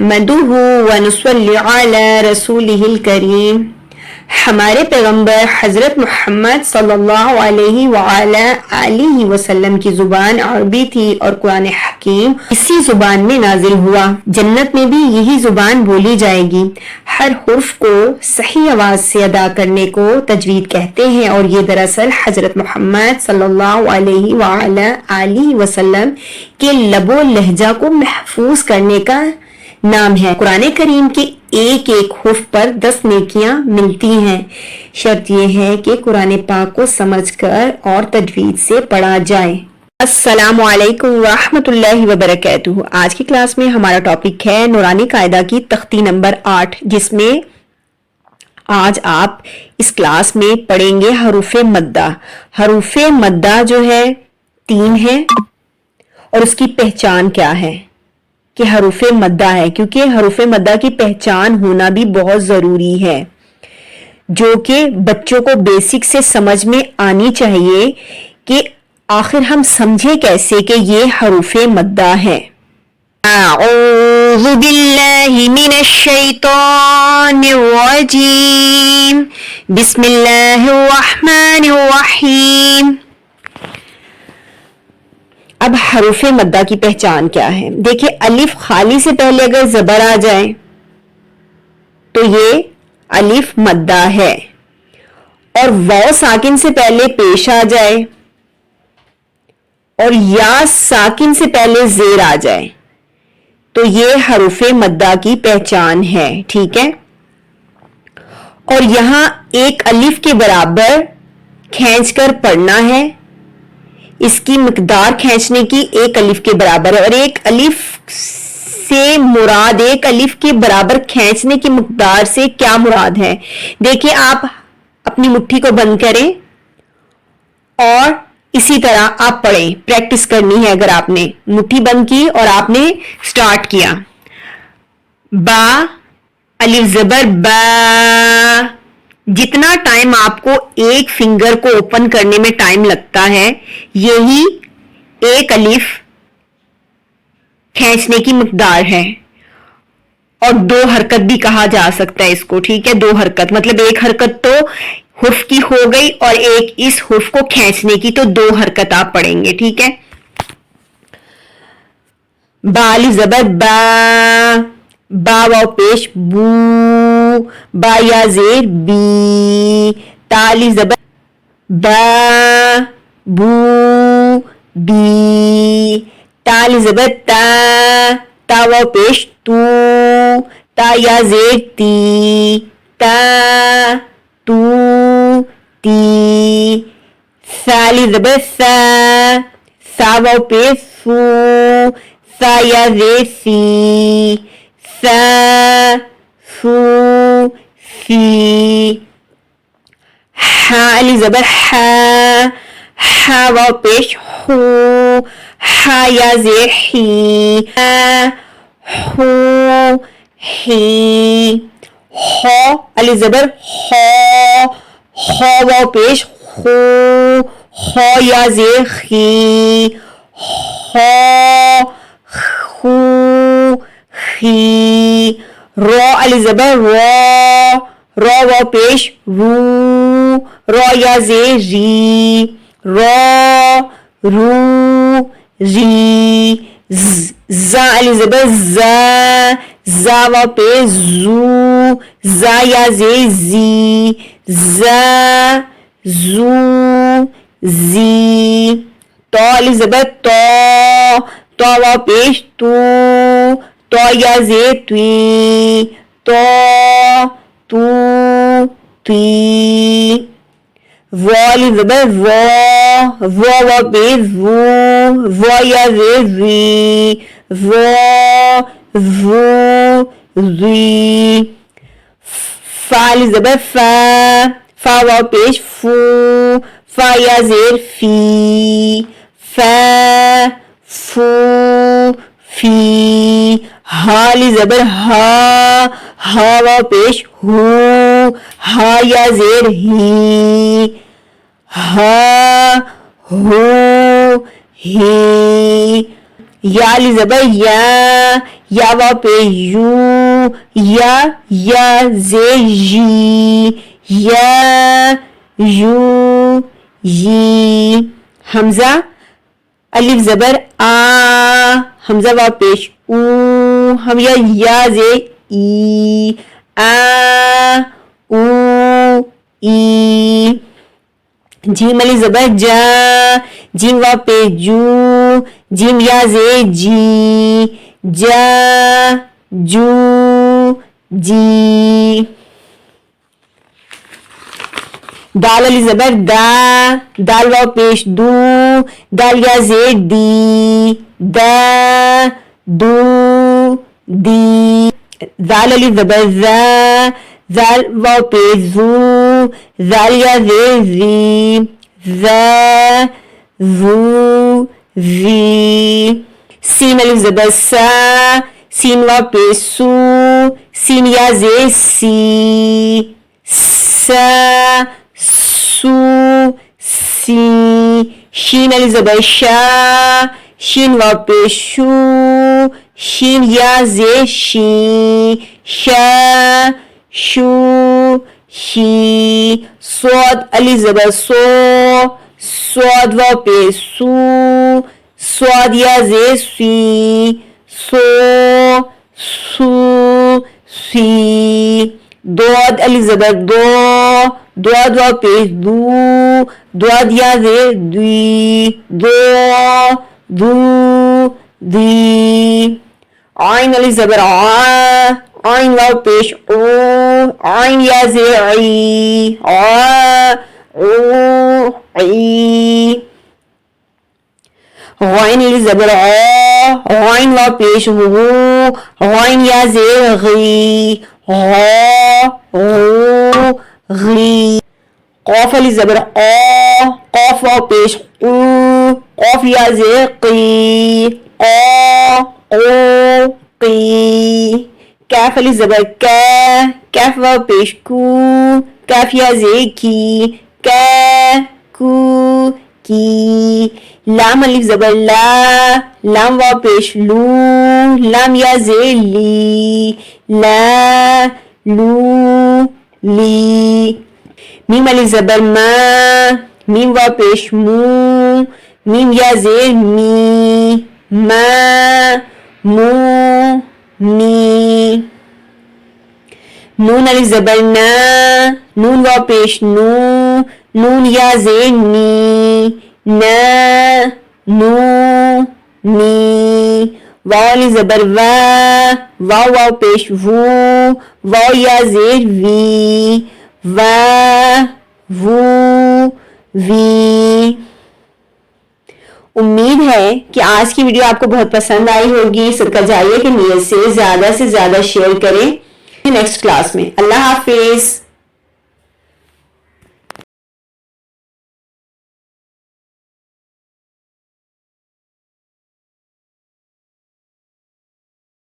नहमदुहु व नुसल्ली अला रसूलिहिल करीम। हमारे पैगंबर हज़रत मोहम्मद सल्लल्लाहु अलैहि व अला आलिहि वसल्लम की जुबान अरबी थी और कुरान हकीम इसी जुबान में नाजिल हुआ। जन्नत में भी यही जुबान बोली जाएगी। हर हुर्फ को सही आवाज से अदा करने को तजवीद कहते हैं और ये दरअसल हज़रत मोहम्मद सल्लल्लाहु अलैहि व अला आलिहि वसल्लम के लबो लहजा को महफूज करने का नाम है। कुरान करीम के एक एक हुर्फ पर 10 नेकियां मिलती हैं। शर्त यह है कि कुरान पाक को समझकर और तजवीद से पढ़ा जाए। अस्सलामु अलैकुम रहमतुल्लाहि व बरकातुहू। आज की क्लास में हमारा टॉपिक है नूरानी कायदा की तख्ती नंबर 8, जिसमें आज आप इस क्लास में पढ़ेंगे हरूफे मद्दा। हरूफे मद्दा जो है 3 है और उसकी पहचान क्या है कि हरूफे मद्दा है, क्योंकि हरूफे मद्दा की पहचान होना भी बहुत जरूरी है, जो कि बच्चों को बेसिक से समझ में आनी चाहिए कि आखिर हम समझे कैसे कि ये हरूफे मद्दा है। अऊज़ु बिल्लाहि मिनश शैतानिर रजीम। बिस्मिल्लाहिर रहमानिर रहीम। अब हरूफे मद्दा की पहचान क्या है? देखिए, अलिफ खाली से पहले अगर जबर आ जाए तो ये अलिफ मद्दा है, और वाव साकिन से पहले पेश आ जाए और या साकिन से पहले जेर आ जाए तो ये हरूफे मद्दा की पहचान है। ठीक है, और यहां एक अलिफ के बराबर खींचकर पढ़ना है। इसकी मिकदार खींचने की एक अलिफ के बराबर है, और एक अलिफ से मुराद एक अलिफ के बराबर खींचने की मिकदार से क्या मुराद है? देखिए, आप अपनी मुट्ठी को बंद करें और इसी तरह आप पढ़ें। प्रैक्टिस करनी है। अगर आपने मुट्ठी बंद की और आपने स्टार्ट किया, बा अलिफ जबर बा, जितना टाइम आपको एक फिंगर को ओपन करने में टाइम लगता है, यही एक अलिफ खींचने की मिकदार है। और 2 हरकत भी कहा जा सकता है इसको। ठीक है, 2 हरकत मतलब एक हरकत तो हुर्फ की हो गई और एक इस हुर्फ को खींचने की, तो 2 हरकत आप पढ़ेंगे। ठीक है, बा अलिफ जबर बा, बा वाव पेश बू, बा या जेर बी, ता अलिफ जबर बा, बू बी, ता अलिफ जबर ता वाव पेश तू, ता या जेर ती, ता तू ती, सा अलिफ जबर सा वाव पेश सू, सा या जेर सी, सा सू सी, हा अलिफ जबर हा वाव पेश हू, हा या जेर ही, हू ही, हो अलिफ जबर हो वाव पेश हू, हो या जेर ही, हो हू ही, रो अलिफ जबर रो वाव पेश रू, रो या जेर री, रो रू री, जा अलिफ जबर जा वाव पेश जू, जा या जेर जी, जा जू जी, तो अलिफ जबर तो वाव पेश तू, तो या जेर त्वी, तो तू त्वी, वो अलिफ जबर वो वाव पेश वू, वो या जेर वी, वो वी, फा अलिफ जबर फा वाव पेश फू, फा या जेर फी, फा फू फी, हा अलिफ जबर हा वाव पेश हू, हा या जेर ही, हा हू ही, या अलिफ जबर या वाव पेश यू, या जे जी, या यू यी। हमजा अलिफ ज़बर आ, हमजा वाव पेश ऊ, हम या जे ई, आ ऊ ई। जीम अलिफ ज़बर जा, जीम वाव पेश जू, जीम या जे जी, जा जू जी। दाल अलिफ ज़बर दा, दाल वाव पेश दू, दाल या जे दी, दा दू दी। दाल अलिफ ज़बर ज़ा, दाल वाव पेश जू, दाल या जे जी, ज़ा जू जी। सीन अलिफ ज़बर सा, सीन वाव पेश सू, सीन या जे सी, सा सू सी। शीन अलिफ ज़बर शा, शीन वाव पेश शू, शीन या जे शी, शा शू शी। स्वाद अलिफ ज़बर सो, स्वाद वाव पेश सू, स्वाद या जे सी, सो सू सी। दोद अलिफ ज़बर दो, दोद वाव पेश दू, दोद या जे दी, दो दू दी। आइन अलिफ ज़बर आ, आइन वाव पेश ओ, आइन या जे ई, आ ओ ई। गाइन अलिफ ज़बर आ, गाइन वाव पेश गू, गाइन या जे गी, गा गू गी। कौफ अलिफ ज़बर औ, कौफ वाव पेश ऊ, कौफ या जे की, औ ओ की। कैफ अलिफ ज़बर कै, कैफ वाव पेश कू, कैफ या जे की, कै कू की। लाम अलिफ ज़बर ला, लाम वाव पेश लू, लाम या जे ली, ला लू ली। मीम अलिफ ज़बर मा, मीम वाव पेश मू, मीम या जे मी, मा मू मी। नून अलिफ ज़बर ना, नून वाव पेश नू, नून या जे नी, ना नू नी। वाव अलिफ ज़बर वा, वाव वाव पेश वू, वाव या जे वी, वा वू वी। उम्मीद है कि आज की वीडियो आपको बहुत पसंद आई होगी। सदका जारिया की नीयत से ज्यादा शेयर करें नेक्स्ट क्लास में। अल्लाह हाफिज।